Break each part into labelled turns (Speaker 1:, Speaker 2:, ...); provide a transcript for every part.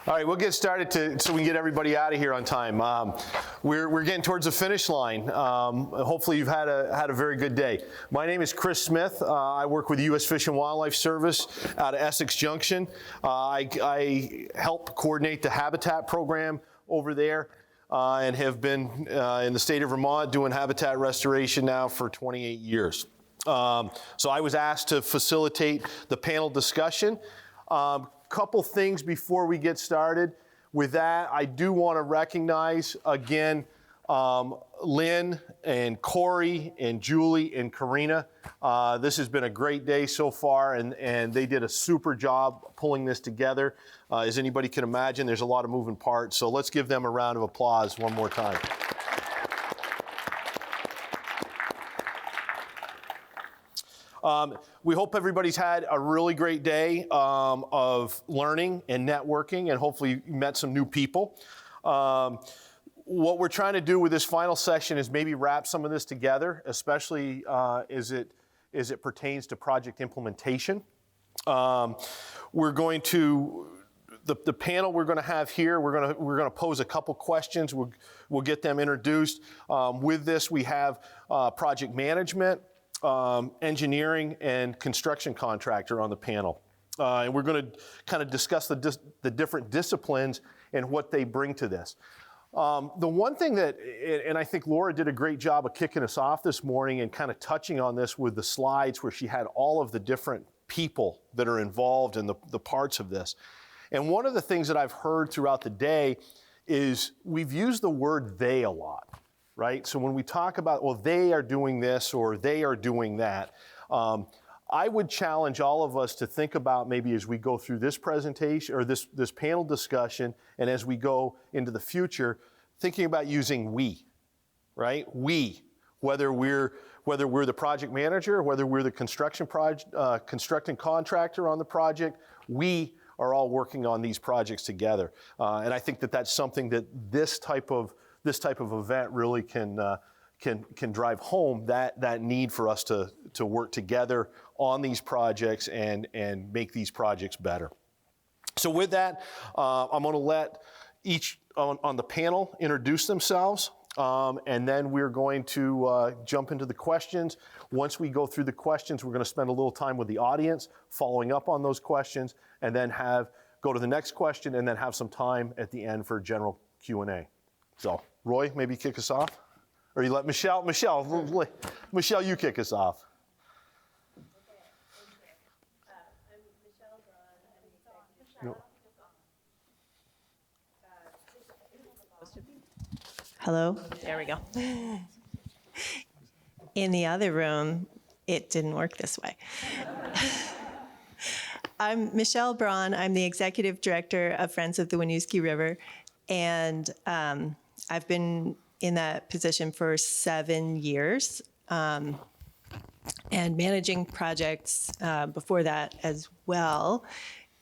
Speaker 1: All right, we'll get started so we can get everybody out of here on time. We're getting towards the finish line. Hopefully you've had a very good day. My name is Chris Smith. I work with the U.S. Fish and Wildlife Service out of Essex Junction. I help coordinate the habitat program over there and have been in the state of Vermont doing habitat restoration now for 28 years. So I was asked to facilitate the panel discussion. Couple things before we get started. With that, I do want to recognize again Lynn and Corey and Julie and Karina. This has been a great day so far, and they did a super job pulling this together. As anybody can imagine, there's a lot of moving parts, so let's give them a round of applause one more time. We hope everybody's had a really great day of learning and networking, and hopefully you met some new people. What we're trying to do with this final session is maybe wrap some of this together, especially as it pertains to project implementation. We're going to, the panel we're going to have here, we're going to pose a couple questions. We'll get them introduced. With this, we have project management, engineering, and construction contractor on the panel. And we're going to kind of discuss the different disciplines and what they bring to this. The one thing that, and I think Laura did a great job of kicking us off this morning and kind of touching on this with the slides where she had all of the different people that are involved in the parts of this. And one of the things that I've heard throughout the day is we've used the word they a lot. Right? So when we talk about, well, they are doing this or they are doing that, I would challenge all of us to think about maybe as we go through this presentation or this panel discussion, and as we go into the future, thinking about using we, right? We, whether we're the project manager, whether we're the constructing contractor on the project, we are all working on these projects together. And I think that that's something that this type of event really can drive home that need for us to work together on these projects and make these projects better. So with that, I'm going to let each on the panel introduce themselves, and then we're going to jump into the questions. Once we go through the questions, we're going to spend a little time with the audience following up on those questions, and then go to the next question, and then have some time at the end for general Q&A. So, Roy, maybe kick us off? Or you let Michele, you kick us off.
Speaker 2: Okay, I'm Michele Braun. Hello, there we go. In the other room, it didn't work this way. I'm Michele Braun. I'm the Executive Director of Friends of the Winooski River, and I've been in that position for 7 years, and managing projects before that as well.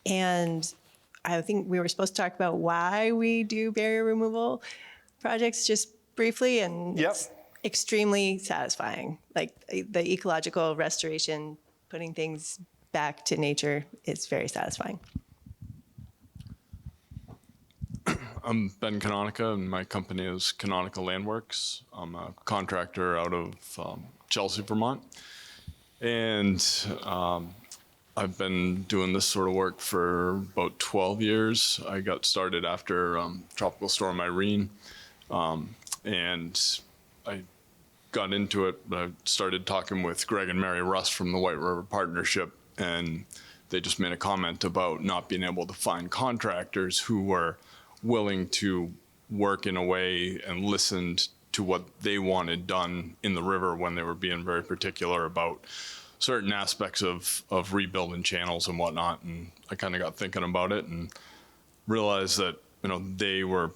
Speaker 2: And I think we were supposed to talk about why we do barrier removal projects just briefly, and
Speaker 1: yep.
Speaker 2: It's extremely satisfying. Like the ecological restoration, putting things back to nature is very satisfying.
Speaker 3: I'm Ben Canonica, and my company is Canonica Landworks. I'm a contractor out of Chelsea, Vermont. And I've been doing this sort of work for about 12 years. I got started after Tropical Storm Irene, and I got into it. I started talking with Greg and Mary Russ from the White River Partnership, and they just made a comment about not being able to find contractors who were willing to work in a way and listened to what they wanted done in the river when they were being very particular about certain aspects of rebuilding channels and whatnot. And I kind of got thinking about it and realized that, they were,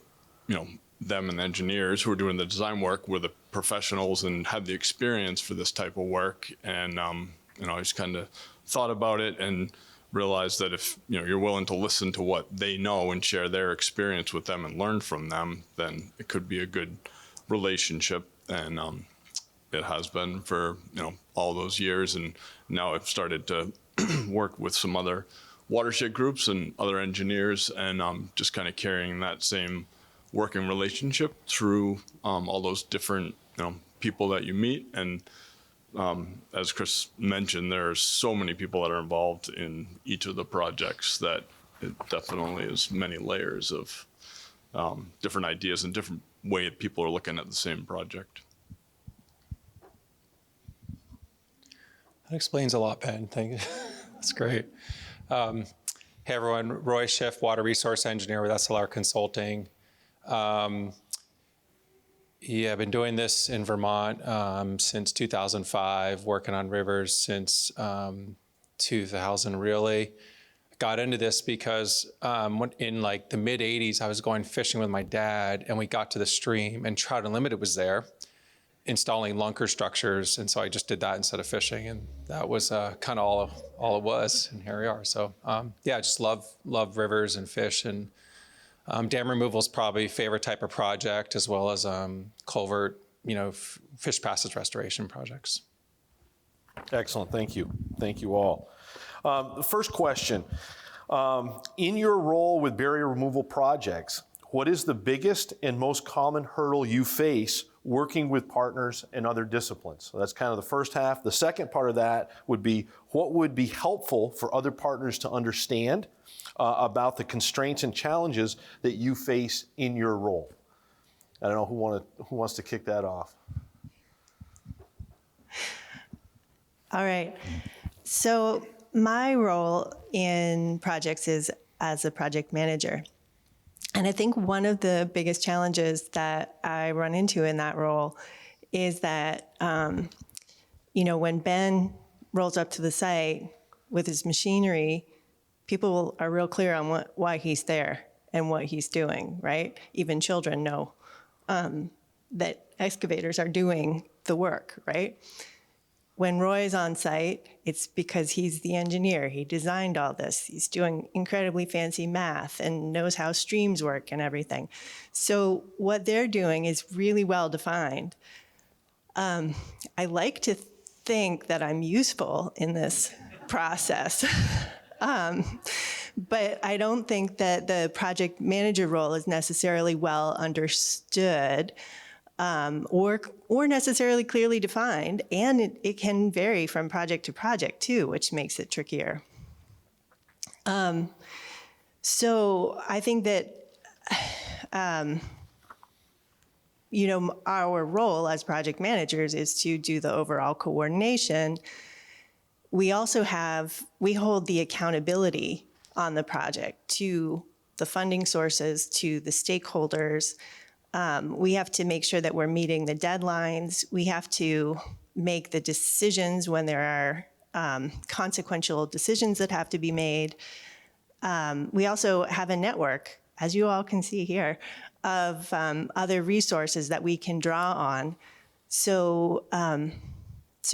Speaker 3: them and the engineers who were doing the design work were the professionals and had the experience for this type of work. And, I just kind of thought about it and realize that if you're willing to listen to what they know and share their experience with them and learn from them, then it could be a good relationship. And it has been for all those years. And now I've started to work with some other watershed groups and other engineers, and just kind of carrying that same working relationship through all those different people that you meet. And as Chris mentioned, there are so many people that are involved in each of the projects that it definitely is many layers of different ideas and different way people are looking at the same project.
Speaker 4: That explains a lot, Ben. Thank you. That's great. Hey, everyone. Roy Schiff, Water Resource Engineer with SLR Consulting. Yeah, I've been doing this in Vermont since 2005, working on rivers since 2000, really. Got into this because in like the mid 80s, I was going fishing with my dad, and we got to the stream, and Trout Unlimited was there, installing lunker structures, and so I just did that instead of fishing, and that was kind of all it was, and here we are. So yeah, I just love rivers and fish, and dam removal is probably favorite type of project, as well as culvert, fish passage restoration projects.
Speaker 1: Excellent, thank you. Thank you all. The first question, in your role with barrier removal projects, what is the biggest and most common hurdle you face working with partners in other disciplines? So that's kind of the first half. The second part of that would be, what would be helpful for other partners to understand about the constraints and challenges that you face in your role? I don't know who wants to kick that off.
Speaker 2: All right. So my role in projects is as a project manager. And I think one of the biggest challenges that I run into in that role is that, when Ben rolls up to the site with his machinery, people are real clear on why he's there and what he's doing, right? Even children know that excavators are doing the work, right? When Roy's on site, it's because he's the engineer. He designed all this. He's doing incredibly fancy math and knows how streams work and everything. So what they're doing is really well defined. I like to think that I'm useful in this process. But I don't think that the project manager role is necessarily well understood or necessarily clearly defined, and it can vary from project to project too, which makes it trickier. So I think that our role as project managers is to do the overall coordination. We also hold the accountability on the project to the funding sources, to the stakeholders. We have to make sure that we're meeting the deadlines. We have to make the decisions when there are consequential decisions that have to be made. We also have a network, as you all can see here, of other resources that we can draw on. So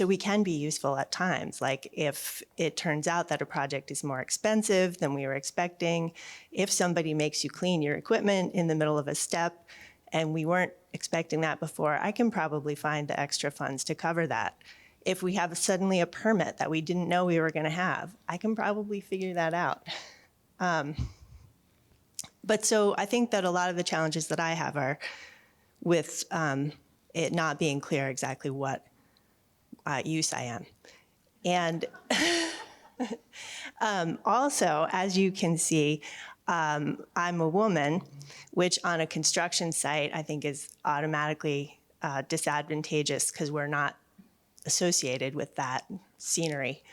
Speaker 2: we can be useful at times, like if it turns out that a project is more expensive than we were expecting, if somebody makes you clean your equipment in the middle of a step, and we weren't expecting that before, I can probably find the extra funds to cover that. If we have suddenly a permit that we didn't know we were going to have, I can probably figure that out. But so I think that a lot of the challenges that I have are with it not being clear exactly what use I am. And also, as you can see, I'm a woman, which on a construction site I think is automatically disadvantageous because we're not associated with that scenery.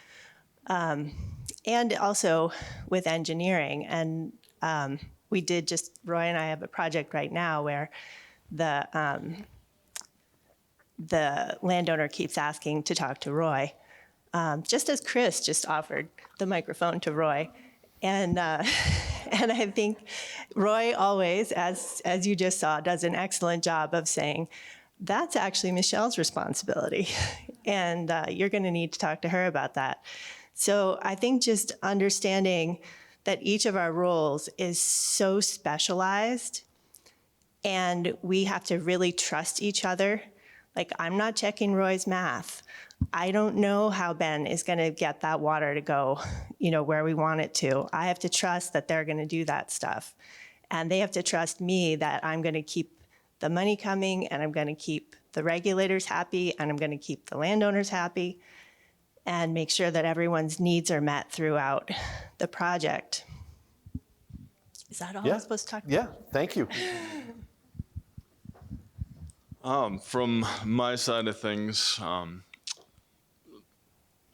Speaker 2: And also with engineering. And Roy and I have a project right now where the landowner keeps asking to talk to Roy, just as Chris just offered the microphone to Roy. And I think Roy always, as you just saw, does an excellent job of saying, that's actually Michele's responsibility. And you're going to need to talk to her about that. So I think just understanding that each of our roles is so specialized and we have to really trust each other. Like, I'm not checking Roy's math. I don't know how Ben is going to get that water to go, where we want it to. I have to trust that they're going to do that stuff. And they have to trust me that I'm going to keep the money coming, and I'm going to keep the regulators happy, and I'm going to keep the landowners happy, and make sure that everyone's needs are met throughout the project. Is that all I'm supposed to talk about?
Speaker 1: Yeah, thank you.
Speaker 3: From my side of things, I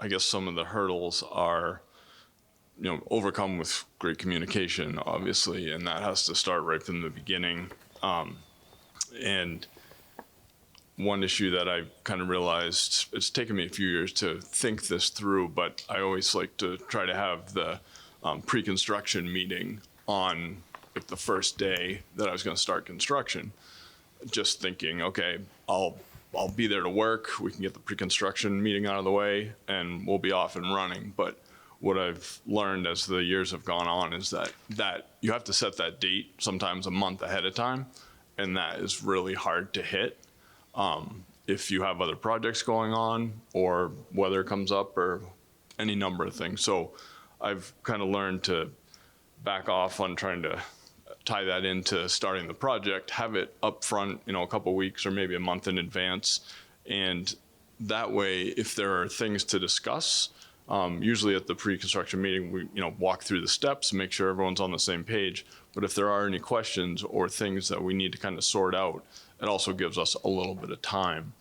Speaker 3: guess some of the hurdles are, overcome with great communication, obviously, and that has to start right from the beginning. And one issue that I kind of realized, it's taken me a few years to think this through, but I always like to try to have the pre-construction meeting on like the first day that I was going to start construction. Just thinking, okay, I'll be there to work. We can get the pre-construction meeting out of the way, and we'll be off and running. But what I've learned as the years have gone on is that you have to set that date sometimes a month ahead of time, and that is really hard to hit if you have other projects going on or weather comes up or any number of things. So I've kind of learned to back off on trying to tie that into starting the project, have it up front, a couple weeks or maybe a month in advance. And that way, if there are things to discuss, usually at the pre-construction meeting, we walk through the steps, make sure everyone's on the same page. But if there are any questions or things that we need to kind of sort out, it also gives us a little bit of time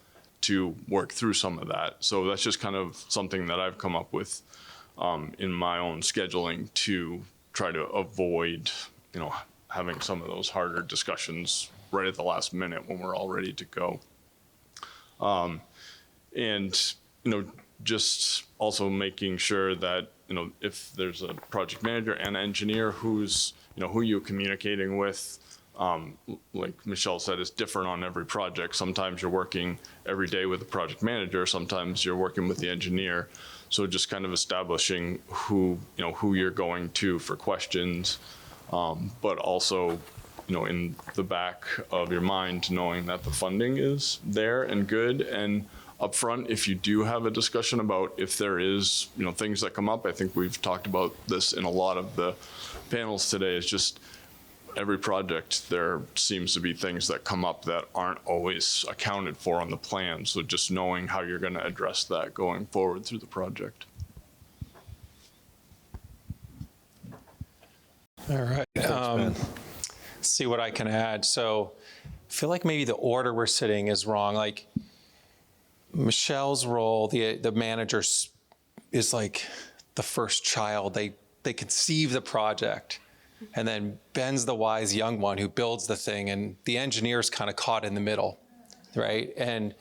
Speaker 3: to work through some of that. So that's just kind of something that I've come up with in my own scheduling to try to avoid, having some of those harder discussions right at the last minute when we're all ready to go. And, just also making sure that, if there's a project manager and engineer who's, who you're communicating with, like Michele said, is different on every project. Sometimes you're working every day with the project manager, sometimes you're working with the engineer. So just kind of establishing who you're going to for questions, but also, in the back of your mind, knowing that the funding is there and good. And upfront, if you do have a discussion about if there is, things that come up, I think we've talked about this in a lot of the panels today, is just every project, there seems to be things that come up that aren't always accounted for on the plan. So just knowing how you're going to address that going forward through the project.
Speaker 4: All right. See what I can add. So I feel like maybe the order we're sitting is wrong. Like Michelle's role, the manager is like the first child. They conceive the project. And then Ben's the wise young one who builds the thing, and the engineer's kind of caught in the middle, right? And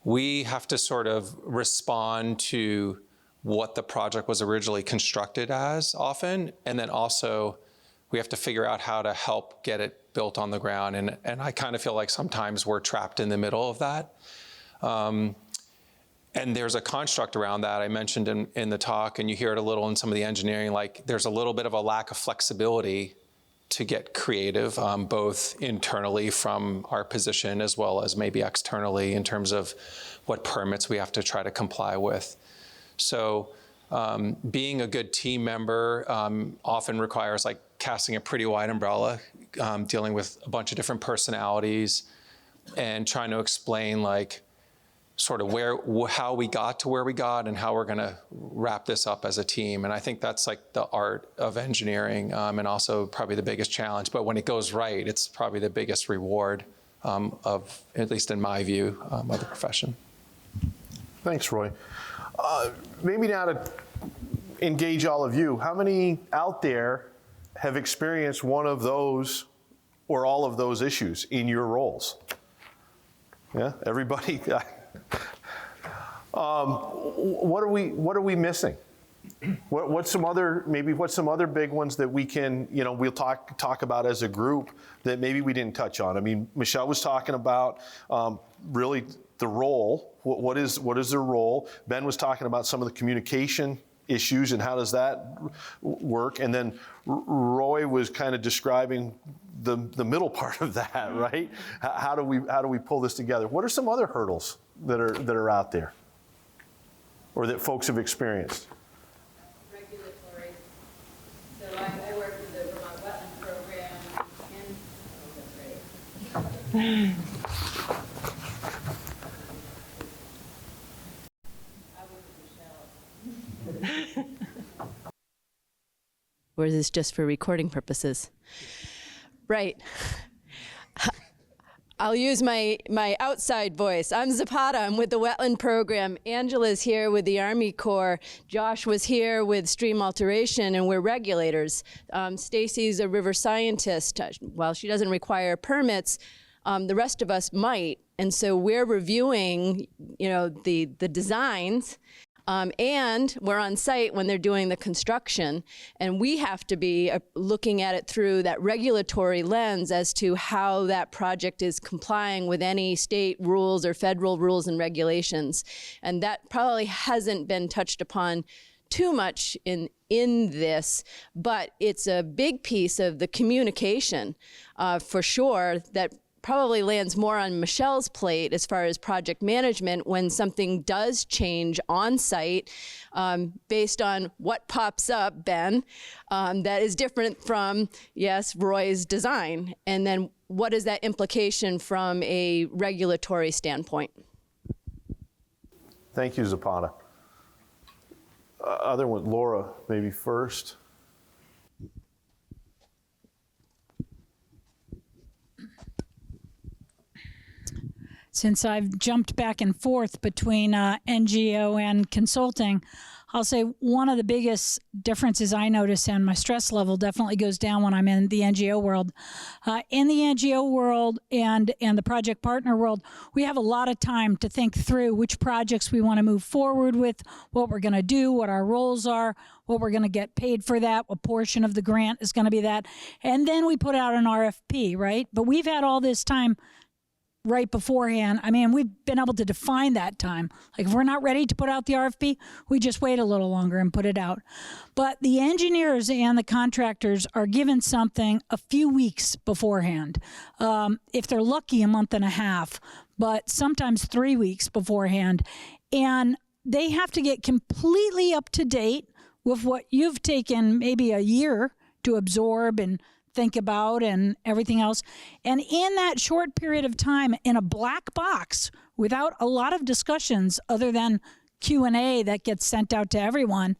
Speaker 4: we have to sort of respond to what the project was originally constructed as often, and then also we have to figure out how to help get it built on the ground. And I kind of feel like sometimes we're trapped in the middle of that. And there's a construct around that I mentioned in the talk, and you hear it a little in some of the engineering, like there's a little bit of a lack of flexibility to get creative, both internally from our position as well as maybe externally in terms of what permits we have to try to comply with. So being a good team member often requires like casting a pretty wide umbrella, dealing with a bunch of different personalities and trying to explain like sort of how we got to where we got and how we're going to wrap this up as a team. And I think that's like the art of engineering and also probably the biggest challenge. But when it goes right, it's probably the biggest reward of, at least in my view, of the profession.
Speaker 1: Thanks, Roy. Maybe now to engage all of you, how many out there have experienced one of those or all of those issues in your roles? Yeah, everybody. What are we missing? What's some other big ones that we can, we'll talk about as a group that maybe we didn't touch on? I mean, Michele was talking about really the role. What is their role? Ben was talking about some of the communication issues and how does that work? And then Roy was kind of describing the middle part of that, right? How do we pull this together? What are some other hurdles that are out there? or that folks have experienced?
Speaker 5: Regulatory. So I work with the Vermont Wetland Program and,
Speaker 6: Or is this just for recording purposes? Right. I'll use my outside voice. I'm Zapata. I'm with the Wetland Program. Angela's here with the Army Corps. Josh was here with Stream Alteration, and we're regulators. Stacy's a river scientist. While she doesn't require permits, the rest of us might. And so we're reviewing, the designs. And we're on site when they're doing the construction, and we have to be looking at it through that regulatory lens as to how that project is complying with any state rules or federal rules and regulations. And that probably hasn't been touched upon too much in this, but it's a big piece of the communication for sure that probably lands more on Michele's plate as far as project management when something does change on site based on what pops up, Ben, that is different from, yes, Roy's design. And then what is that implication from a regulatory standpoint?
Speaker 1: Thank you, Zapata. Other one, Laura, maybe first.
Speaker 7: Since I've jumped back and forth between NGO and consulting, I'll say one of the biggest differences I notice, and my stress level definitely goes down when I'm in the NGO world. In the NGO world and the project partner world, we have a lot of time to think through which projects we want to move forward with, what we're going to do, what our roles are, what we're going to get paid for that, what portion of the grant is going to be that. And then we put out an RFP, right? But we've had all this time right beforehand. I mean, we've been able to define that time. Like if we're not ready to put out the RFP, we just wait a little longer and put it out. But the engineers and the contractors are given something a few weeks beforehand. If they're lucky, a month and a half, but sometimes 3 weeks beforehand. And they have to get completely up to date with what you've taken maybe a year to absorb and think about and everything else. And in that short period of time, in a black box, without a lot of discussions other than Q&A that gets sent out to everyone,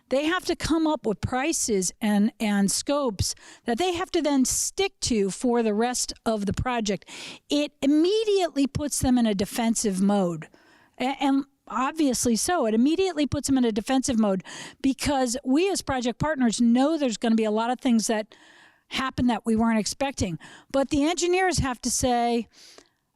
Speaker 7: they have to come up with prices and scopes that they have to then stick to for the rest of the project. It immediately puts them in a defensive mode. And obviously so. It immediately puts them in a defensive mode because we as project partners know there's going to be a lot of things that happen that we weren't expecting. But the engineers have to say,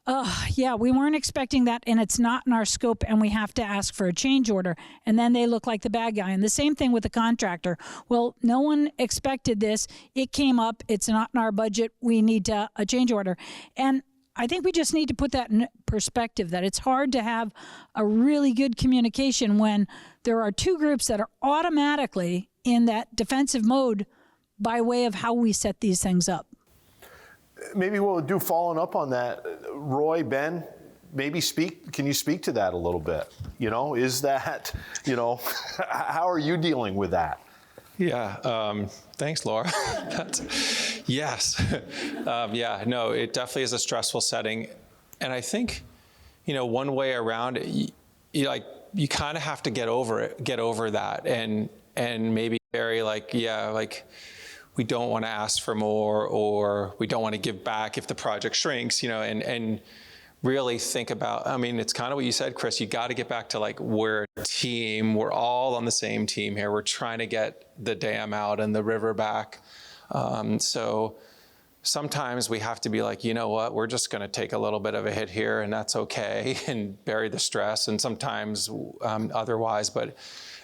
Speaker 7: oh, yeah, we weren't expecting that and it's not in our scope and we have to ask for a change order. And then they look like the bad guy. And the same thing with the contractor. Well, no one expected this. It came up. It's not in our budget. We need a change order. And I think we just need to put that in perspective, that it's hard to have a really good communication when there are two groups that are automatically in that defensive mode by way of how we set these things up.
Speaker 1: Maybe what we'll do following up on that, Roy, Ben, maybe can you speak to that a little bit? Is that, how are you dealing with that?
Speaker 4: Yeah, thanks, Laura. Yes. No, it definitely is a stressful setting. And I think, one way around it, you kind of have to get over that and maybe very we don't want to ask for more or we don't want to give back if the project shrinks, and really think about, it's kind of what you said, Chris, you got to get back to we're a team, we're all on the same team here. We're trying to get the dam out and the river back. So sometimes we have to be like, you know what, we're just going to take a little bit of a hit here and that's okay and bury the stress, and sometimes otherwise, but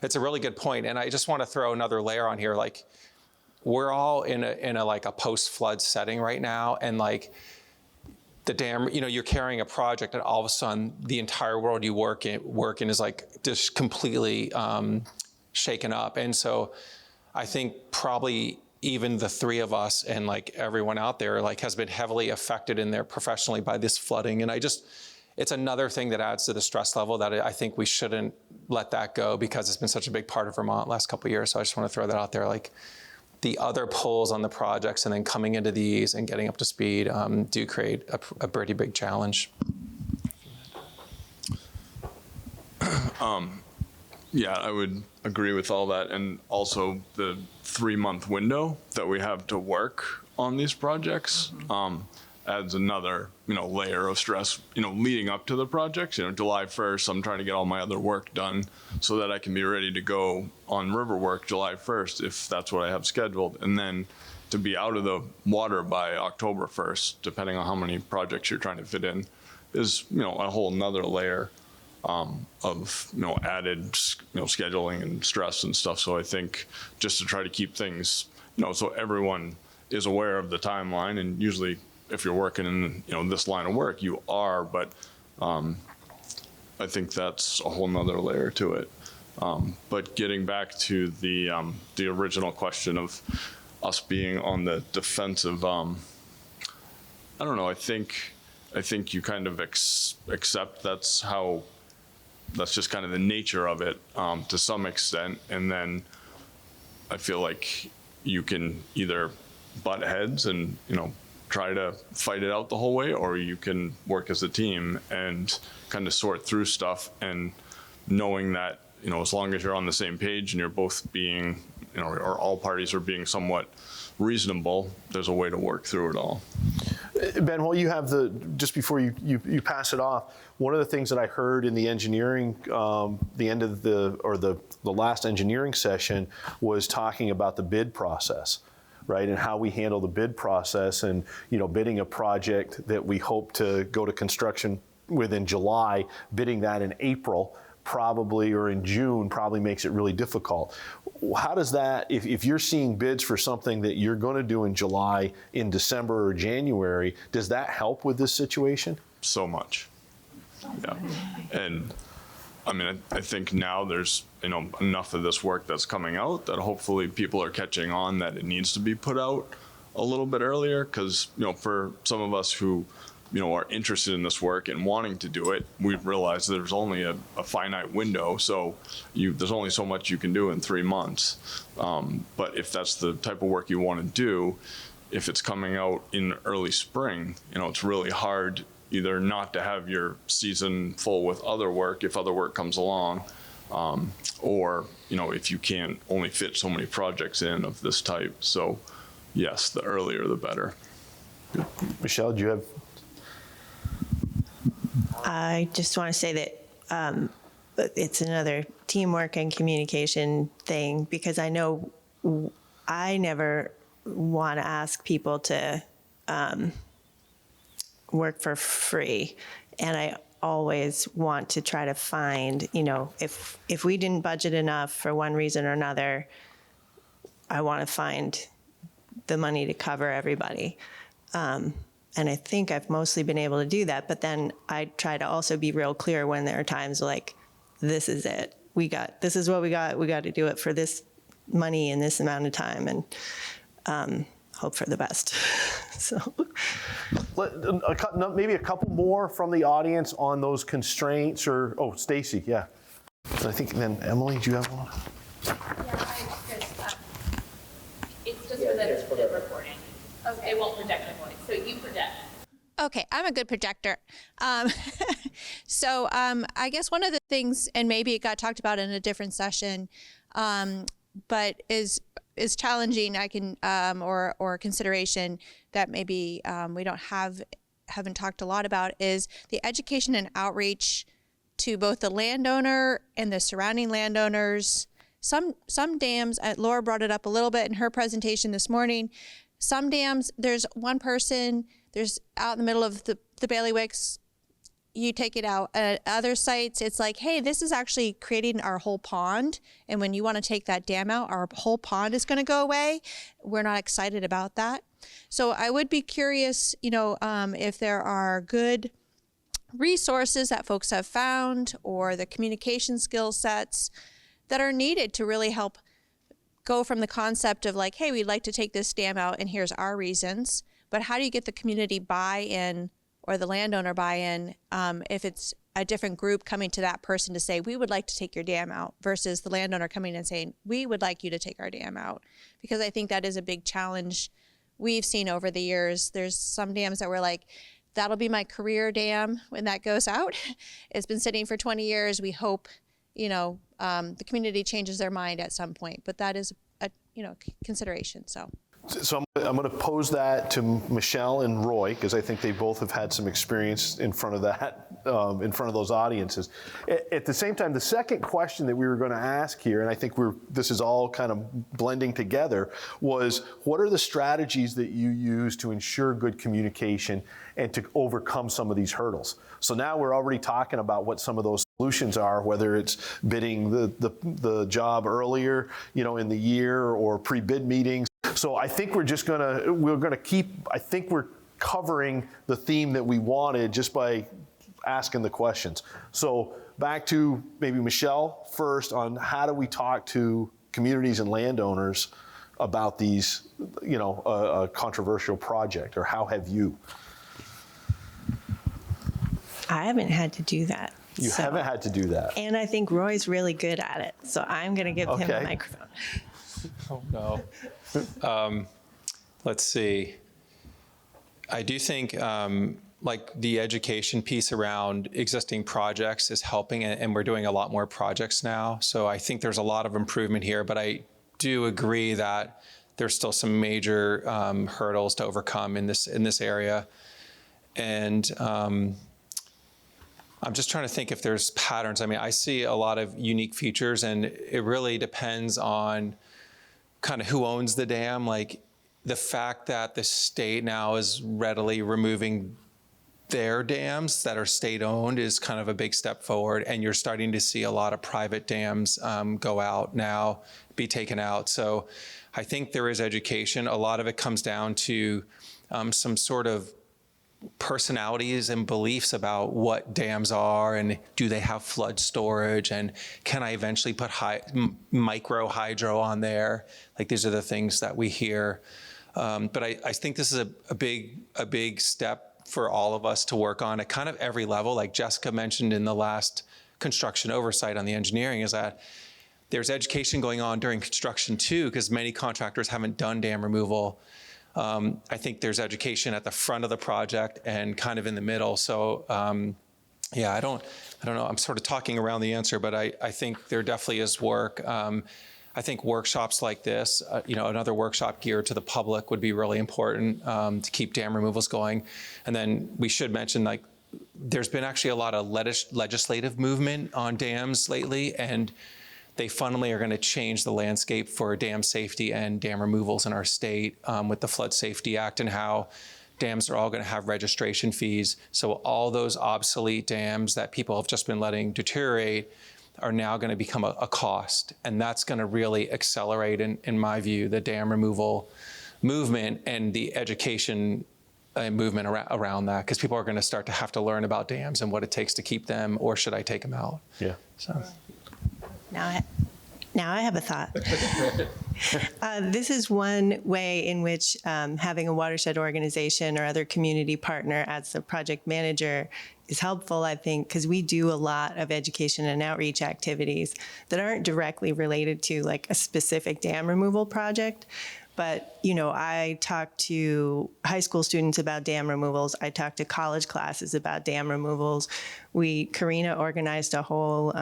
Speaker 4: it's a really good point. And I just want to throw another layer on here. We're all in a post-flood setting right now, and the dam, you're carrying a project and all of a sudden the entire world you work in is just completely shaken up. And so I think probably even the three of us and everyone out there has been heavily affected in there professionally by this flooding. And it's another thing that adds to the stress level that I think we shouldn't let that go because it's been such a big part of Vermont last couple of years. So I just want to throw that out there. Like the other pulls on the projects and then coming into these and getting up to speed do create a pretty big challenge.
Speaker 3: Yeah, I would agree with all that. And also the 3-month window that we have to work on these projects adds another, layer of stress, leading up to the projects. July 1st, I'm trying to get all my other work done so that I can be ready to go on river work July 1st, if that's what I have scheduled. And then to be out of the water by October 1st, depending on how many projects you're trying to fit in, is, a whole nother layer of added scheduling and stress and stuff. So I think just to try to keep things so everyone is aware of the timeline, and usually if you're working in this line of work you are, but I think that's a whole nother layer to it. But getting back to the original question of us being on the defensive, I don't know. I think you kind of accept that's just kind of the nature of it to some extent. And then I feel like you can either butt heads and, try to fight it out the whole way, or you can work as a team and kind of sort through stuff, and knowing that, as long as you're on the same page and you're both being, or all parties are being somewhat reasonable, there's a way to work through it all.
Speaker 1: Ben, while you have just before you pass it off, one of the things that I heard in the engineering, the end of the last engineering session was talking about the bid process, right? And how we handle the bid process, and, bidding a project that we hope to go to construction within July, bidding that in April probably, or in June, probably makes it really difficult. How does that, if you're seeing bids for something that you're going to do in July, in December or January, does that help with this situation?
Speaker 3: So much. Yeah. And I mean, I think now there's, enough of this work that's coming out that hopefully people are catching on that it needs to be put out a little bit earlier. Because, for some of us who, are interested in this work and wanting to do it, we've realized there's only a finite window. So there's only so much you can do in 3 months. But if that's the type of work you want to do, if it's coming out in early spring, it's really hard either not to have your season full with other work if other work comes along, or, if you can't only fit so many projects in of this type. So yes, the earlier the better.
Speaker 1: Michele, do you have?
Speaker 2: I just want to say that it's another teamwork and communication thing, because I know I never want to ask people to work for free. And I always want to try to find, if we didn't budget enough for one reason or another, I want to find the money to cover everybody. And I think I've mostly been able to do that. But then I try to also be real clear when there are times like, this is it. This is what we got. We got to do it for this money in this amount of time, and hope for the best. So
Speaker 1: Maybe a couple more from the audience on those constraints, or, Stacy, yeah. I think then, Emily, do you have one?
Speaker 5: It's just for the recording. Okay. It won't project the voice, so you project.
Speaker 8: Okay, I'm a good projector. So I guess one of the things, and maybe it got talked about in a different session, but is challenging, I can, or consideration that maybe we haven't talked a lot about, is the education and outreach to both the landowner and the surrounding landowners. Some dams, Laura brought it up a little bit in her presentation this morning. Some dams, there's one person, there's out in the middle of the bailiwicks, you take it out. At other sites, it's like, hey, this is actually creating our whole pond. And when you want to take that dam out, our whole pond is going to go away. We're not excited about that. So I would be curious, if there are good resources that folks have found, or the communication skill sets that are needed to really help go from the concept of like, hey, we'd like to take this dam out and here's our reasons, but how do you get the community buy-in or the landowner buy-in, if it's a different group coming to that person to say, we would like to take your dam out, versus the landowner coming and saying, we would like you to take our dam out. Because I think that is a big challenge we've seen over the years. There's some dams that were like, that'll be my career dam when that goes out. It's been sitting for 20 years. We hope, the community changes their mind at some point, but that is a, consideration, so.
Speaker 1: So I'm going to pose that to Michele and Roy, because I think they both have had some experience in front of that, in front of those audiences. At the same time, the second question that we were going to ask here, and I think this is all kind of blending together, was what are the strategies that you use to ensure good communication and to overcome some of these hurdles? So now we're already talking about what some of those solutions are, whether it's bidding the job earlier, in the year, or pre-bid meetings. So I think we're covering the theme that we wanted just by asking the questions. So back to maybe Michele first on how do we talk to communities and landowners about these, a controversial project, or how have you?
Speaker 2: I haven't had to do that.
Speaker 1: You haven't had to do that.
Speaker 2: And I think Roy's really good at it. So I'm going to give him the microphone.
Speaker 4: Oh, no. Let's see. I do think the education piece around existing projects is helping, and we're doing a lot more projects now. So I think there's a lot of improvement here, but I do agree that there's still some major hurdles to overcome in this area. And I'm just trying to think if there's patterns. I mean, I see a lot of unique features, and it really depends on kind of who owns the dam. Like the fact that the state now is readily removing their dams that are state-owned is kind of a big step forward, and you're starting to see a lot of private dams go out now, be taken out. So I think there is education. A lot of it comes down to some sort of personalities and beliefs about what dams are, and do they have flood storage, and can I eventually put micro hydro on there? Like, these are the things that we hear. But I think this is a big step for all of us to work on at kind of every level. Like Jessica mentioned in the last construction oversight on the engineering, is that there's education going on during construction too, because many contractors haven't done dam removal. I think there's education at the front of the project and kind of in the middle. So yeah, I don't know. I'm sort of talking around the answer, but I think there definitely is work. I think workshops like this, another workshop geared to the public would be really important to keep dam removals going. And then we should mention, like, there's been actually a lot of legislative movement on dams lately, and they fundamentally are going to change the landscape for dam safety and dam removals in our state with the Flood Safety Act, and how dams are all going to have registration fees. So all those obsolete dams that people have just been letting deteriorate are now going to become a cost. And that's going to really accelerate, in my view, the dam removal movement and the education movement around that, because people are going to start to have to learn about dams and what it takes to keep them, or should I take them out?
Speaker 1: Yeah.
Speaker 4: So.
Speaker 2: Now I have a thought. This is one way in which having a watershed organization or other community partner as the project manager is helpful, I think, because we do a lot of education and outreach activities that aren't directly related to like a specific dam removal project. But, I talk to high school students about dam removals. I talk to college classes about dam removals. Karina organized a whole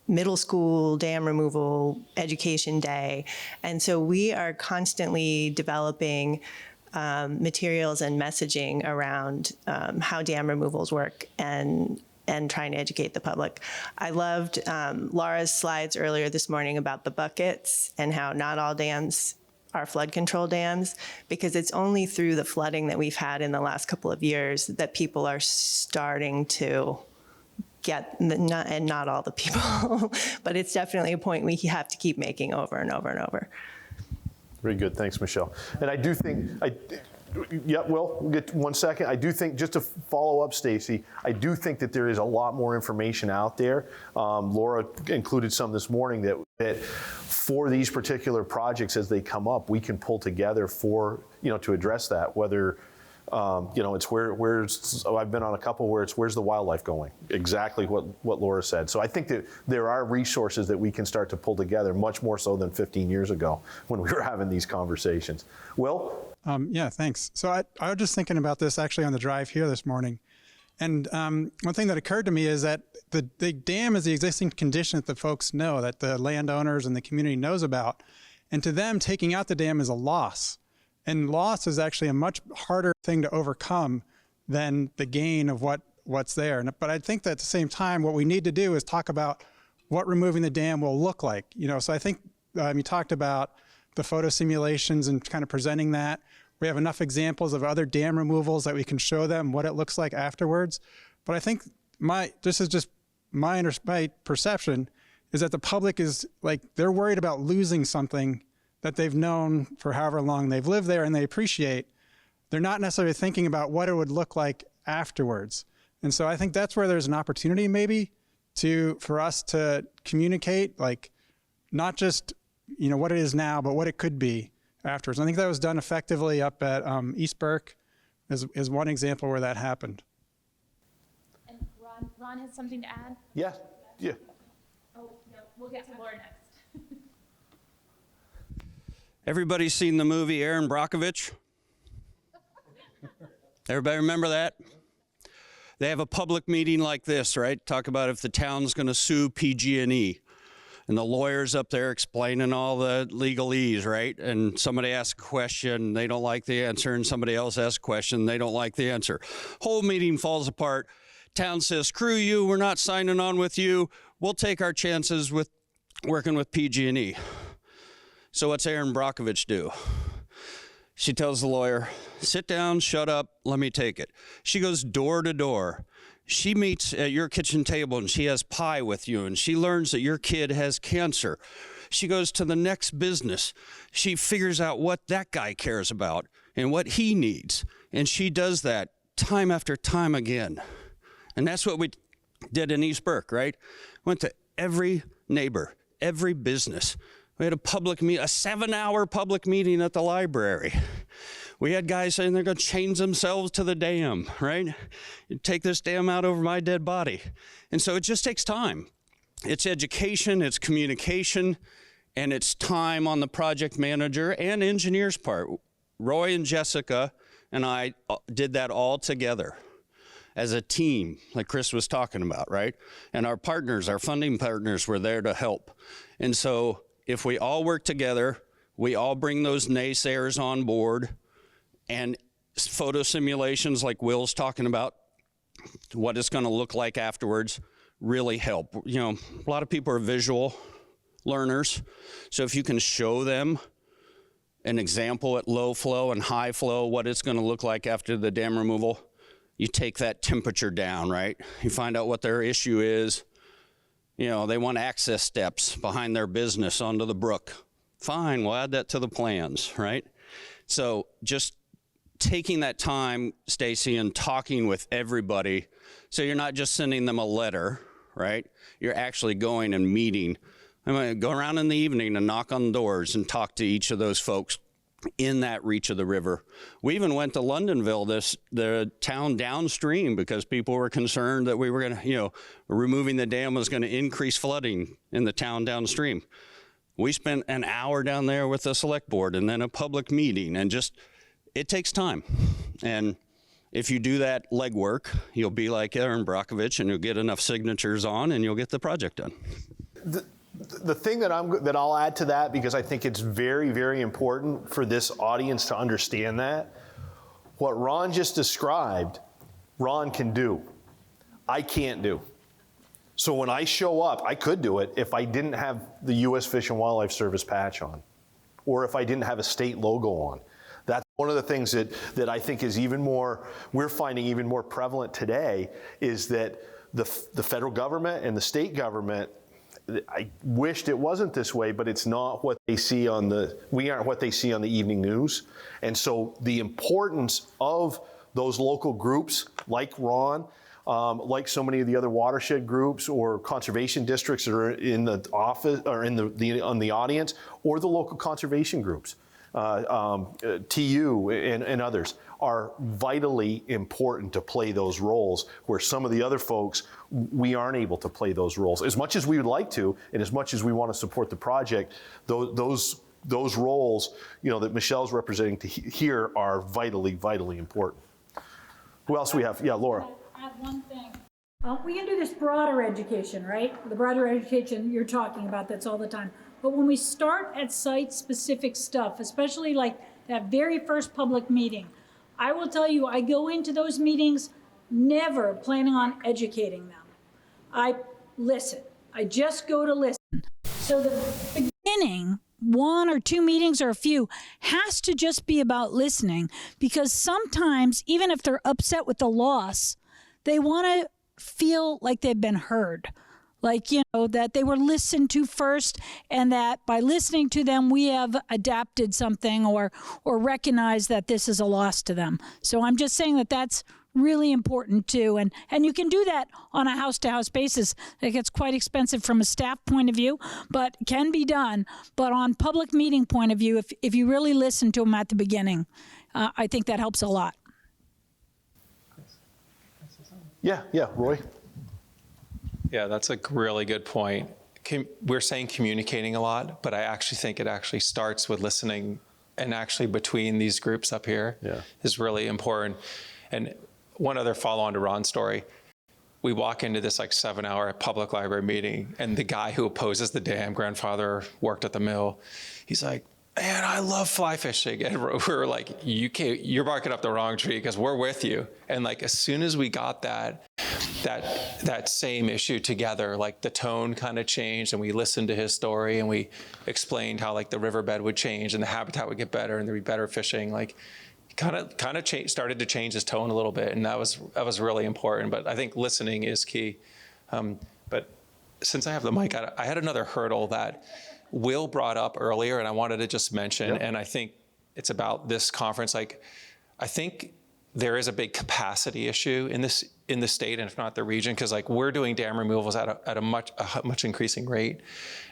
Speaker 2: middle school dam removal education day. And so we are constantly developing materials and messaging around how dam removals work and trying to educate the public. I loved Laura's slides earlier this morning about the buckets and how not all dams are flood control dams, because it's only through the flooding that we've had in the last couple of years that people are starting to get, and not all the people, but it's definitely a point we have to keep making over and over and over.
Speaker 1: Very good. Thanks, Michele. And I do think, we'll get 1 second. I do think, just to follow up, Stacy, I do think that there is a lot more information out there. Laura included some this morning that for these particular projects as they come up, we can pull together to address that, whether It's I've been on a couple where it's where's the wildlife going? Exactly what Laura said. So I think that there are resources that we can start to pull together, much more so than 15 years ago when we were having these conversations. Will?
Speaker 9: Yeah, thanks. So I was just thinking about this actually on the drive here this morning. And one thing that occurred to me is that the dam is the existing condition that the folks know, that the landowners and the community knows about. And to them, taking out the dam is a loss. And loss is actually a much harder thing to overcome than the gain of what's there. But I think that at the same time, what we need to do is talk about what removing the dam will look like. So I think you talked about the photo simulations and kind of presenting that. We have enough examples of other dam removals that we can show them what it looks like afterwards. But I think this is just my perception is that the public is like, they're worried about losing something that they've known for however long they've lived there and they appreciate. They're not necessarily thinking about what it would look like afterwards. And so I think that's where there's an opportunity maybe for us to communicate, like not just, what it is now, but what it could be afterwards. I think that was done effectively up at East Burke is one example where that happened.
Speaker 10: And Ron has something to add?
Speaker 1: Yeah.
Speaker 10: Oh, no, we'll get to Laura next.
Speaker 11: Everybody's seen the movie Erin Brockovich? Everybody remember that? They have a public meeting like this, right? Talk about if the town's going to sue PG&E. And the lawyer's up there explaining all the legalese, right? And somebody asks a question, they don't like the answer, and somebody else asks a question, they don't like the answer. Whole meeting falls apart. Town says, screw you, we're not signing on with you. We'll take our chances with working with PG&E. So what's Erin Brockovich do? She tells the lawyer, sit down, shut up, let me take it. She goes door to door. She meets at your kitchen table and she has pie with you and she learns that your kid has cancer. She goes to the next business. She figures out what that guy cares about and what he needs. And she does that time after time again. And that's what we did in East Burke, right? Went to every neighbor, every business. We had a 7-hour public meeting at the library. We had guys saying they're going to change themselves to the dam, right? You take this dam out over my dead body. And so it just takes time. It's education, it's communication, and it's time on the project manager and engineer's part. Roy and Jessica and I did that all together as a team, like Chris was talking about, right? And our partners, our funding partners were there to help. And so if we all work together, we all bring those naysayers on board, and photo simulations like Will's talking about, what it's going to look like afterwards, really help. A lot of people are visual learners, so if you can show them an example at low flow and high flow, what it's going to look like after the dam removal, you take that temperature down, right? You find out what their issue is. They want access steps behind their business onto the brook. Fine, we'll add that to the plans, right? So just taking that time, Stacy, and talking with everybody. So you're not just sending them a letter, right? You're actually going and meeting. I'm going to go around in the evening and knock on doors and talk to each of those folks in that reach of the river. We even went to Londonville, the town downstream, because people were concerned that we were going to, removing the dam was going to increase flooding in the town downstream. We spent an hour down there with the select board and then a public meeting, and it takes time. And if you do that legwork, you'll be like Erin Brockovich and you'll get enough signatures on and you'll get the project done.
Speaker 1: The thing that I'll add to that, because I think it's very, very important for this audience to understand that, what Ron just described, Ron can do. I can't do. So when I show up, I could do it if I didn't have the U.S. Fish and Wildlife Service patch on, or if I didn't have a state logo on. That's one of the things that I think is we're finding even more prevalent today, is that the federal government and the state government, I wished it wasn't this way, but it's not what they see we aren't what they see on the evening news. And so the importance of those local groups like Ron, like so many of the other watershed groups or conservation districts that are in the office or on the audience, or the local conservation groups. TU and others are vitally important to play those roles, where some of the other folks, we aren't able to play those roles. As much as we would like to, and as much as we want to support the project, those roles, that Michelle's representing here are vitally important. Who else we have? Yeah, Laura.
Speaker 7: Add one thing. We can do this broader education, right? The broader education you're talking about, that's all the time. But when we start at site-specific stuff, especially like that very first public meeting, I will tell you, I go into those meetings never planning on educating them. I listen. I just go to listen. So the beginning, 1 or 2 meetings or a few, has to just be about listening, because sometimes, even if they're upset with the loss, they want to feel like they've been heard. Like, that they were listened to first, and that by listening to them, we have adapted something or recognized that this is a loss to them. So I'm just saying that that's really important too. And you can do that on a house-to-house basis. It gets quite expensive from a staff point of view, but can be done. But on public meeting point of view, if you really listen to them at the beginning, I think that helps a lot.
Speaker 1: Yeah, Roy.
Speaker 4: Yeah, that's a really good point. We're saying communicating a lot, but I actually think it actually starts with listening, and actually between these groups up here is really important. And one other follow-on to Ron's story, we walk into this 7-hour public library meeting, and the guy who opposes the dam, grandfather worked at the mill, he's like, man, I love fly fishing. And we're like, you're barking up the wrong tree, because we're with you. And as soon as we got that same issue together, the tone kind of changed, and we listened to his story, and we explained how the riverbed would change and the habitat would get better and there'd be better fishing. Kind of started to change his tone a little bit, and that was really important. But I think listening is key. But since I have the mic, I had another hurdle that Will brought up earlier, and I wanted to just mention, and I think it's about this conference. I think there is a big capacity issue in the state, and if not the region, because we're doing dam removals at a much increasing rate.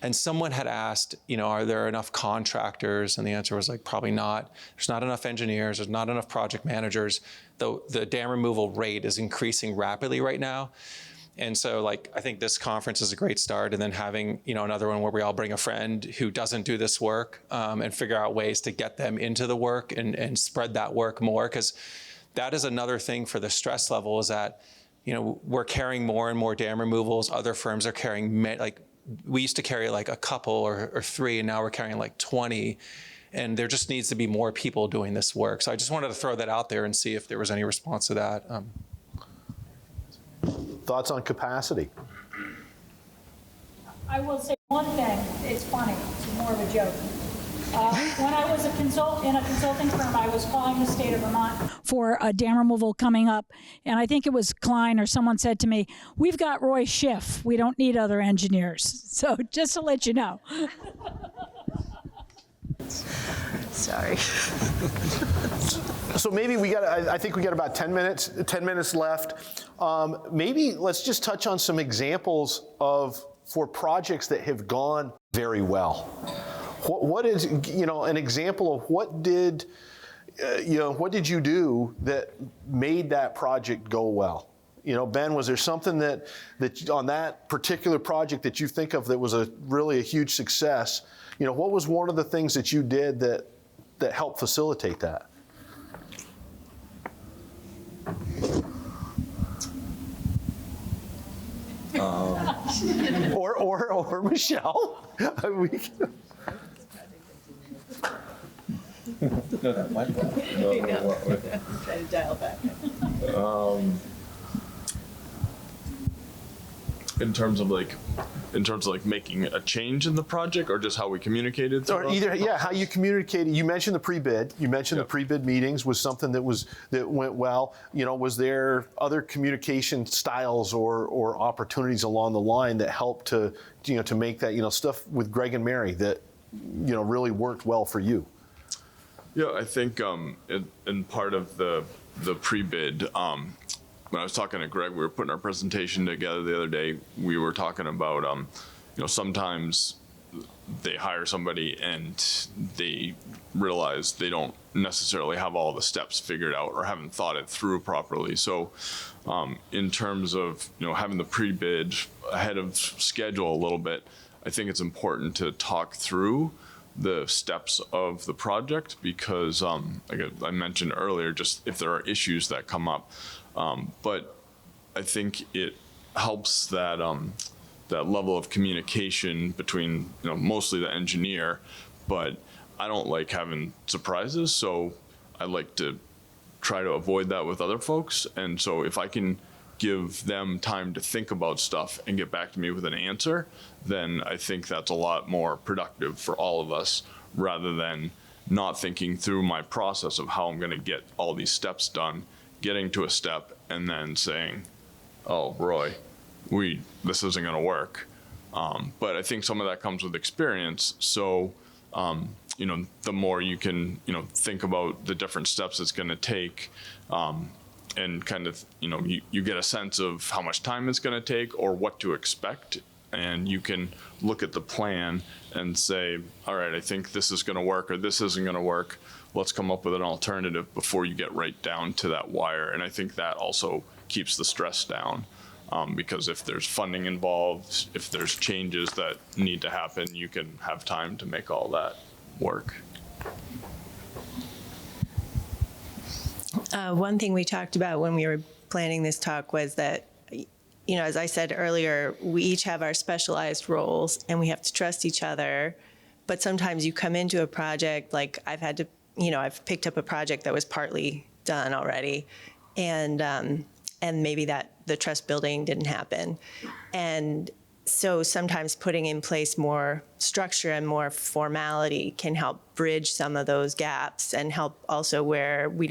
Speaker 4: And someone had asked, are there enough contractors? And the answer was probably not. There's not enough engineers. There's not enough project managers. The dam removal rate is increasing rapidly right now. And so I think this conference is a great start, and then having, another one where we all bring a friend who doesn't do this work, and figure out ways to get them into the work and spread that work more. Because that is another thing for the stress level, is that, we're carrying more and more dam removals. Other firms are carrying, we used to carry a couple or 3, and now we're carrying 20. And there just needs to be more people doing this work. So I just wanted to throw that out there and see if there was any response to that.
Speaker 1: Thoughts on capacity?
Speaker 7: I will say one thing. It's funny. It's more of a joke. When I was in a consulting firm, I was calling the state of Vermont for a dam removal coming up, and I think it was Klein or someone said to me, "We've got Roy Schiff. We don't need other engineers." So just to let you know.
Speaker 2: Sorry.
Speaker 1: So maybe I think we got about 10 minutes left. Maybe let's just touch on some examples for projects that have gone very well. What is, an example of what did you do that made that project go well? Ben, was there something that on that particular project that you think of that was really a huge success? What was one of the things that you did that helped facilitate that? Or Michele.
Speaker 2: Try to dial back.
Speaker 3: In terms of making a change in the project, or just how we communicated?
Speaker 1: Or either, how you communicated. You mentioned the pre-bid. The pre-bid meetings was something that went well. Was there other communication styles or opportunities along the line that helped to make that, stuff with Greg and Mary that, really worked well for you?
Speaker 3: Yeah, I think in part of the pre-bid, when I was talking to Greg, we were putting our presentation together the other day, we were talking about, sometimes they hire somebody and they realize they don't necessarily have all the steps figured out or haven't thought it through properly. So in terms of, having the pre-bid ahead of schedule a little bit, I think it's important to talk through the steps of the project because, like I mentioned earlier, just if there are issues that come up. But I think it helps that that level of communication between, mostly the engineer, but I don't like having surprises, so I like to try to avoid that with other folks. And so if I can give them time to think about stuff and get back to me with an answer, then I think that's a lot more productive for all of us rather than not thinking through my process of how I'm going to get all these steps done, getting to a step and then saying, oh, Roy, this isn't going to work. But I think some of that comes with experience. So, the more you can, think about the different steps it's going to take, and kind of, you get a sense of how much time it's going to take or what to expect. And you can look at the plan and say, all right, I think this is going to work or this isn't going to work. Let's come up with an alternative before you get right down to that wire. And I think that also keeps the stress down. Because if there's funding involved, if there's changes that need to happen, you can have time to make all that work.
Speaker 2: One thing we talked about when we were planning this talk was that, as I said earlier, we each have our specialized roles and we have to trust each other. But sometimes you come into a project, like I've had to, I've picked up a project that was partly done already. And maybe that the trust building didn't happen. And so sometimes putting in place more structure and more formality can help bridge some of those gaps and help also where we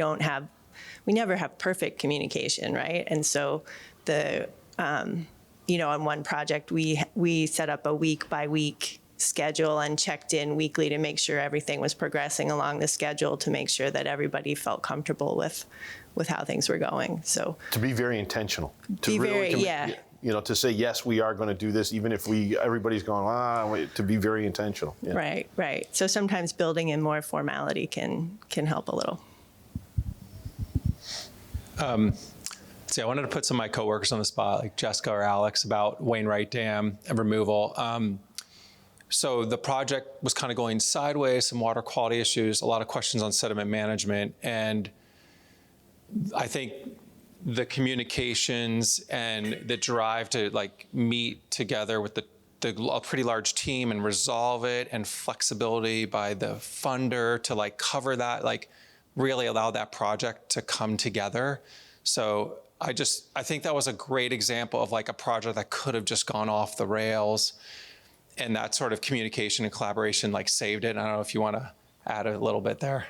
Speaker 2: never have perfect communication, right? And so on one project, we set up a week by week schedule and checked in weekly to make sure everything was progressing along the schedule to make sure that everybody felt comfortable with how things were going. So
Speaker 1: to be very intentional. To say, yes, we are going to do this, even if everybody's going, to be very intentional. Yeah.
Speaker 2: Right. So sometimes building in more formality can help a little.
Speaker 4: I wanted to put some of my coworkers on the spot, like Jessica or Alex, about Wainwright Dam and removal. So the project was kind of going sideways, some water quality issues, a lot of questions on sediment management. And I think the communications and the drive to meet together with a pretty large team and resolve it, and flexibility by the funder to cover that, really allow that project to come together. So I think that was a great example of a project that could have just gone off the rails, and that sort of communication and collaboration saved it. I don't know if you want to add a little bit there.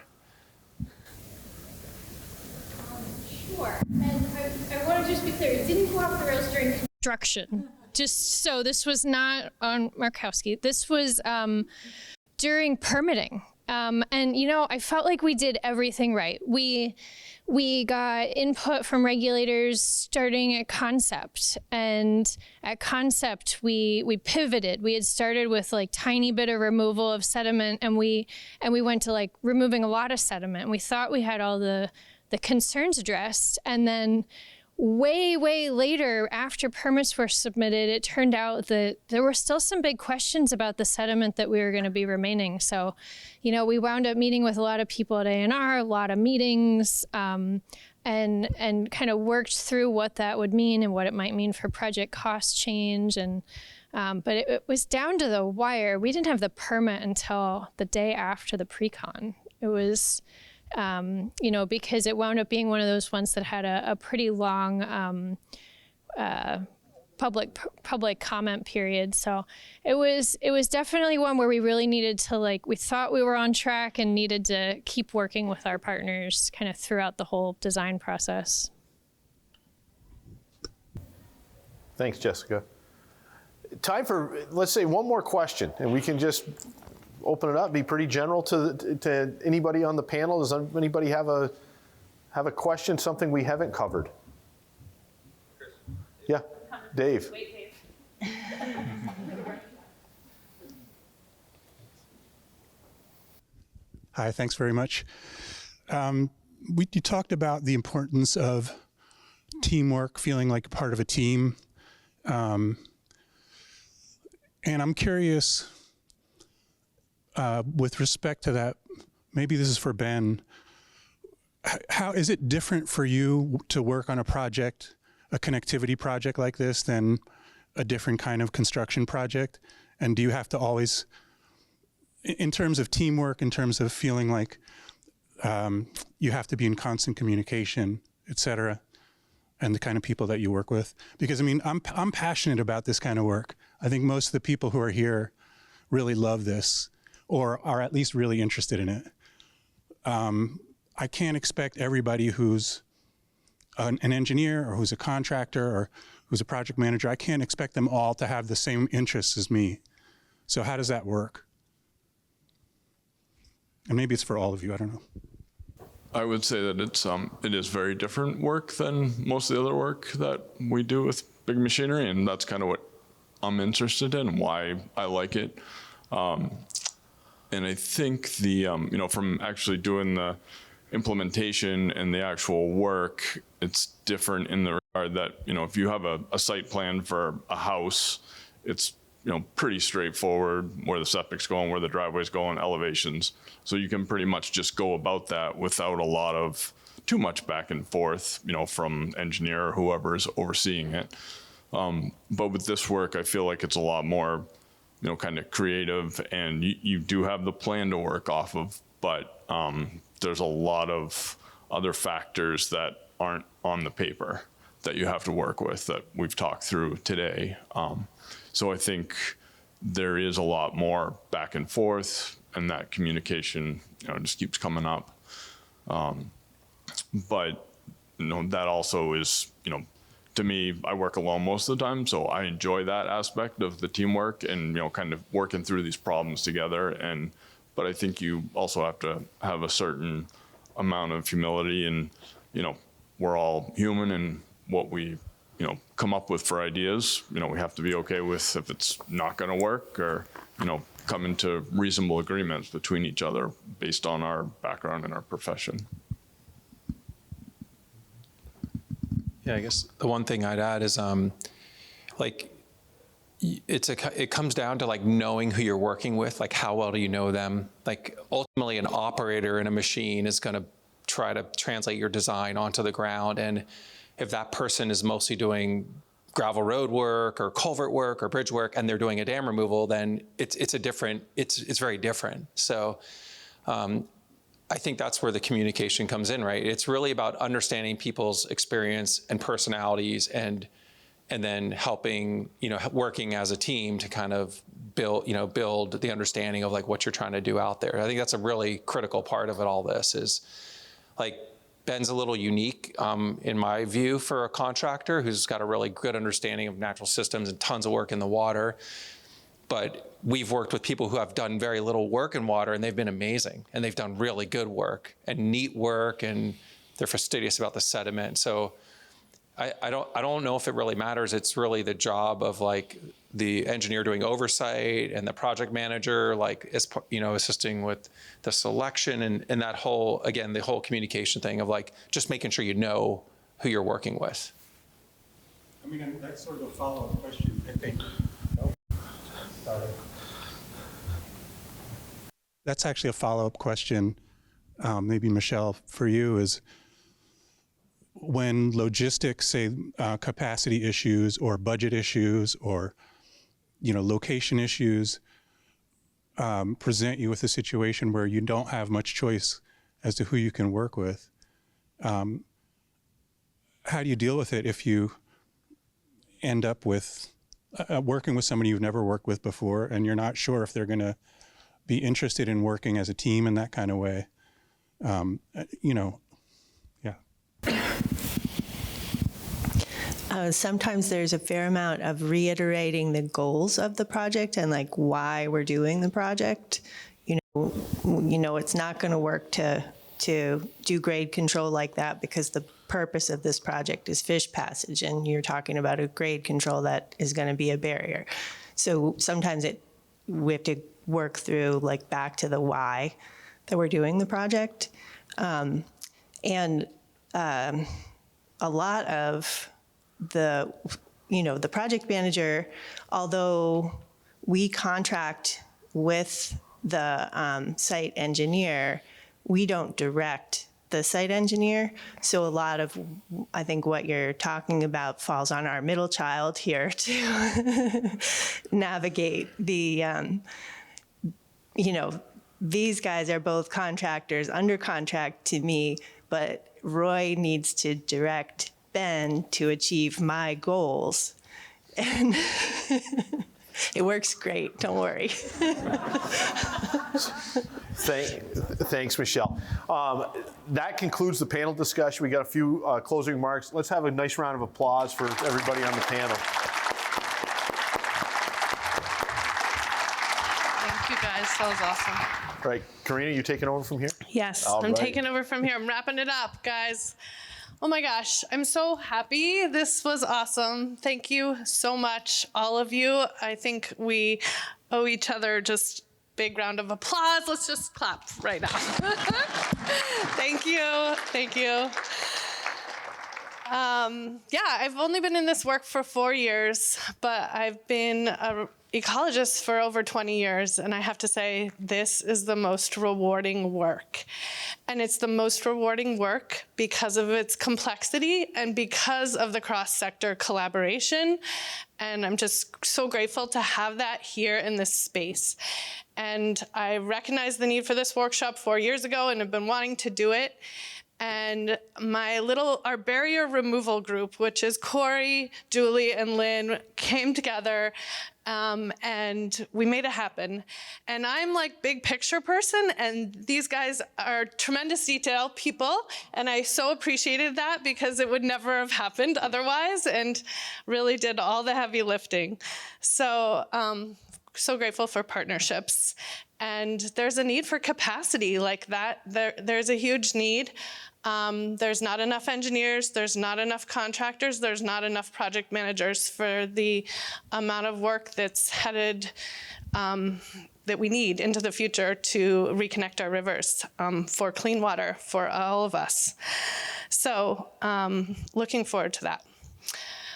Speaker 10: Sure. And I want to just be clear, it didn't go off the rails during construction. Just so this was not on Markowski. This was during permitting. And I felt like we did everything right. We got input from regulators starting at concept, and at concept we pivoted. We had started with tiny bit of removal of sediment, and we went to removing a lot of sediment. We thought we had all the concerns addressed, and then way later, after permits were submitted, it turned out that there were still some big questions about the sediment that we were going to be remaining. So, we wound up meeting with a lot of people at A&R, a lot of meetings, and kind of worked through what that would mean and what it might mean for project cost change. And but it was down to the wire. We didn't have the permit until the day after the pre-con. It was because it wound up being one of those ones that had a pretty long public comment period. So it was definitely one where we really needed to we thought we were on track and needed to keep working with our partners kind of throughout the whole design process.
Speaker 1: Thanks, Jessica. Time for, let's say, one more question, and we can just open it up, be pretty general to anybody on the panel. Does anybody have a question, something we haven't covered? Chris. Yeah, Dave.
Speaker 10: Wait, Dave.
Speaker 9: Hi, thanks very much. You talked about the importance of teamwork, feeling like part of a team. And I'm curious, with respect to that, maybe this is for Ben, how is it different for you to work on a project, a connectivity project like this, than a different kind of construction project? And do you have to always, in terms of teamwork, in terms of feeling like you have to be in constant communication, et cetera, and the kind of people that you work with? Because I mean, I'm passionate about this kind of work. I think most of the people who are here really love this, or are at least really interested in it. I can't expect everybody who's an engineer or who's a contractor or who's a project manager, I can't expect them all to have the same interests as me. So how does that work? And maybe it's for all of you, I don't know.
Speaker 3: I would say that it is very different work than most of the other work that we do with big machinery, and that's kind of what I'm interested in and why I like it. And I think the, from actually doing the implementation and the actual work, it's different in the regard that, if you have a site plan for a house, it's, pretty straightforward where the septic's going, where the driveway's going, elevations. So you can pretty much just go about that without a lot of too much back and forth, from engineer or whoever is overseeing it. But with this work, I feel like it's a lot more, kind of creative, and you do have the plan to work off of, but there's a lot of other factors that aren't on the paper that you have to work with that we've talked through today. So I think there is a lot more back and forth, and that communication, just keeps coming up. But, that also is, to me, I work alone most of the time, so I enjoy that aspect of the teamwork and, kind of working through these problems together. But I think you also have to have a certain amount of humility, and, we're all human, and what we, come up with for ideas, we have to be okay with if it's not going to work, or, come into reasonable agreements between each other based on our background and our profession.
Speaker 4: Yeah, I guess the one thing I'd add is, it comes down to knowing who you're working with, how well do you know them? Ultimately, an operator in a machine is going to try to translate your design onto the ground, and if that person is mostly doing gravel road work or culvert work or bridge work, and they're doing a dam removal, then it's very different. So. I think that's where the communication comes in, right? It's really about understanding people's experience and personalities, and then helping, working as a team to kind of build the understanding of what you're trying to do out there. I think that's a really critical part of it. All this is Ben's a little unique in my view for a contractor who's got a really good understanding of natural systems and tons of work in the water. But we've worked with people who have done very little work in water, and they've been amazing, and they've done really good work and neat work, and they're fastidious about the sediment. So I don't know if it really matters. It's really the job of the engineer doing oversight and the project manager, assisting with the selection and that whole, again, the whole communication thing of just making sure you know who you're working with.
Speaker 9: I mean, that's sort of a follow-up question, I think. That's actually a follow-up question, maybe Michele, for you, is when logistics, say capacity issues or budget issues or location issues present you with a situation where you don't have much choice as to who you can work with. How do you deal with it if you end up with working with somebody you've never worked with before, and you're not sure if they're going to be interested in working as a team in that kind of way? Yeah.
Speaker 2: Sometimes there's a fair amount of reiterating the goals of the project and why we're doing the project. It's not going to work to do grade control like that because the purpose of this project is fish passage, and you're talking about a grade control that is going to be a barrier. So sometimes we have to work through back to the why that were doing the project. And a lot of the project manager, although we contract with the site engineer, we don't direct the site engineer. So a lot of, I think, what you're talking about falls on our middle child here to navigate the, these guys are both contractors under contract to me, but Roy needs to direct Ben to achieve my goals. And it works great, don't worry.
Speaker 1: Thanks, Michele. That concludes the panel discussion. We got a few closing remarks. Let's have a nice round of applause for everybody on the panel.
Speaker 12: Thank you, guys. That was awesome.
Speaker 1: All right, Karina, you taking over from here?
Speaker 12: Yes,
Speaker 1: All
Speaker 12: I'm
Speaker 1: right.
Speaker 12: taking over from here. I'm wrapping it up, guys. Oh my gosh, I'm so happy. This was awesome. Thank you so much, all of you. I think we owe each other just big round of applause. Let's just clap right now. Thank you. Thank you. I've only been in this work for 4 years, but I've been an ecologist for over 20 years, and I have to say, this is the most rewarding work. And it's the most rewarding work because of its complexity and because of the cross-sector collaboration. And I'm just so grateful to have that here in this space. And I recognized the need for this workshop 4 years ago and have been wanting to do it. And our barrier removal group, which is Corey, Julie, and Lynn, came together and we made it happen. And I'm like big picture person, and these guys are tremendous detail people, and I so appreciated that because it would never have happened otherwise, and really did all the heavy lifting. So, so grateful for partnerships. And there's a need for capacity like that. There's a huge need. There's not enough engineers, there's not enough contractors, there's not enough project managers for the amount of work that's headed, that we need into the future to reconnect our rivers for clean water for all of us. So looking forward to that.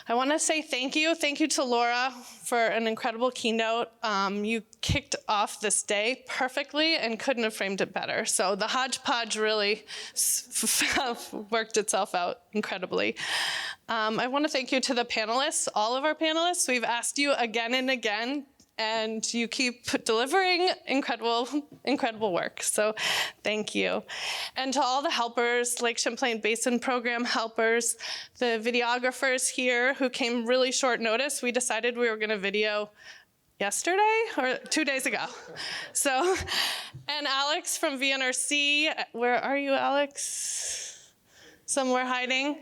Speaker 12: I want to say thank you to Laura for an incredible keynote. You kicked off this day perfectly and couldn't have framed it better. So the hodgepodge really worked itself out incredibly. I want to thank you to the panelists, all of our panelists. We've asked you again and again, and you keep delivering incredible work. So thank you. And to all the helpers, Lake Champlain Basin Program helpers, the videographers here who came really short notice. We decided we were gonna video yesterday or 2 days ago. So, and Alex from VNRC, where are you, Alex? Somewhere hiding.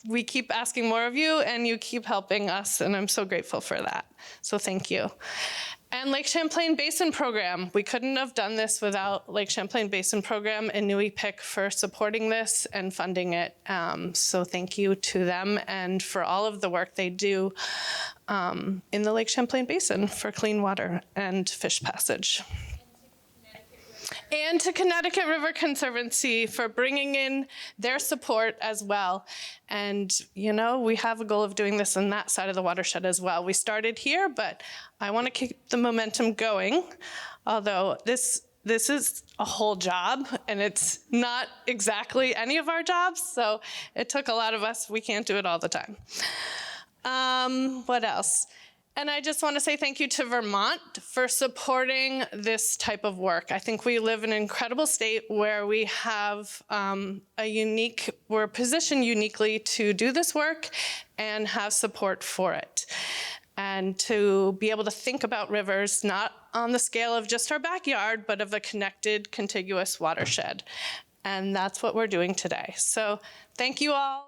Speaker 12: We keep asking more of you, and you keep helping us, and I'm so grateful for that. So thank you. And Lake Champlain Basin Program. We couldn't have done this without Lake Champlain Basin Program and NUIPIC for supporting this and funding it. So thank you to them and for all of the work they do in the Lake Champlain Basin for clean water and fish passage. And to Connecticut River Conservancy for bringing in their support as well. And, you know, we have a goal of doing this on that side of the watershed as well. We started here, but I want to keep the momentum going, although this is a whole job, and it's not exactly any of our jobs, so it took a lot of us. We can't do it all the time. What else? And I just want to say thank you to Vermont for supporting this type of work. I think we live in an incredible state where we have we're positioned uniquely to do this work and have support for it. And to be able to think about rivers, not on the scale of just our backyard, but of a connected, contiguous watershed. And that's what we're doing today. So thank you all.